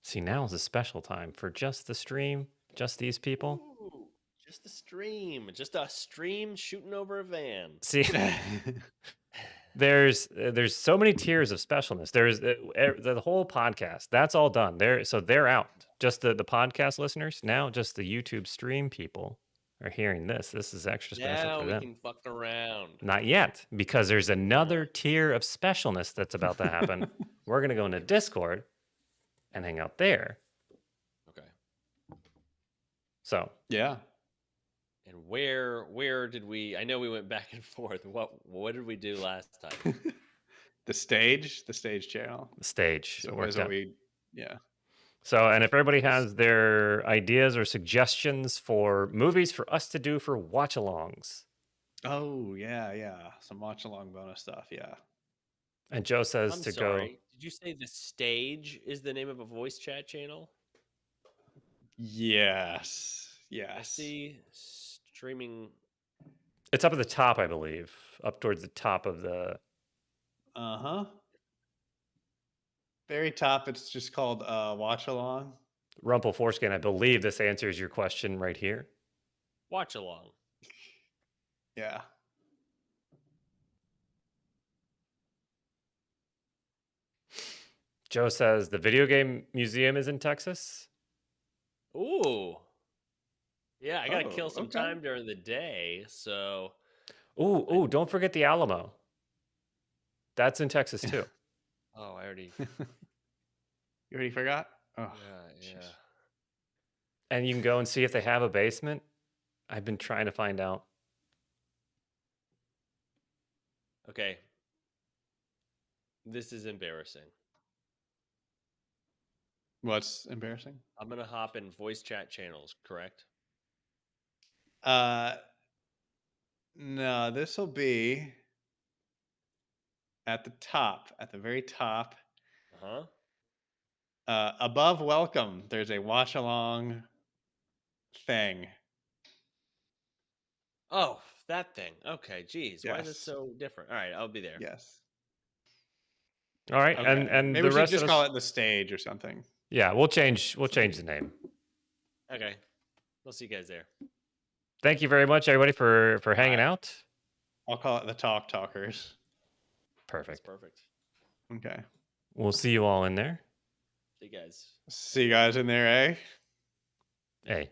see, now is a special time for just the stream, just these people. Ooh, just a stream shooting over a van. See, there's so many tiers of specialness. There's the whole podcast. That's all done. They're out. Just the podcast listeners. Now just the YouTube stream people are hearing this. This is extra special Now for we them. can fuck around. Not yet, because there's another tier of specialness that's about to happen. We're gonna go into Discord and hang out there. Okay. So Yeah. And where did we? I know we went back and forth. What did we do last time? the stage channel. the stage. So It worked out. Yeah. So, and if everybody has their ideas or suggestions for movies for us to do for watch-alongs. Oh, yeah. Some watch-along bonus stuff, yeah. And Joe says I'm to sorry. go. Did you say the stage is the name of a voice chat channel? Yes. I see streaming. It's up at the top, I believe. Up towards the top of the... Uh-huh. Very top, it's just called Watch Along. Rumple Foreskin, I believe this answers your question right here. Watch along. Yeah. Joe says the video game museum is in Texas. Ooh. Yeah, I gotta kill some okay. time during the day, so. Ooh, don't forget the Alamo. That's in Texas too. Oh, I already. You already forgot? Oh, Yeah. And you can go and see if they have a basement. I've been trying to find out. Okay. This is embarrassing. What's embarrassing? I'm gonna hop in voice chat channels, correct? No, this will be at the top, at the very top. Above welcome, there's a watch along thing. Oh, that thing. Okay, geez. Why is it Yes. so different? All right, I'll be there. Yes. All right, Okay. and maybe the we should rest just of call us... it the stage or something. Yeah, we'll change the name. Okay. We'll see you guys there. Thank you very much, everybody, for hanging out. I'll call it the Talkers. Perfect. That's perfect. Okay. We'll see you all in there. See you guys. See you guys in there, eh? Hey.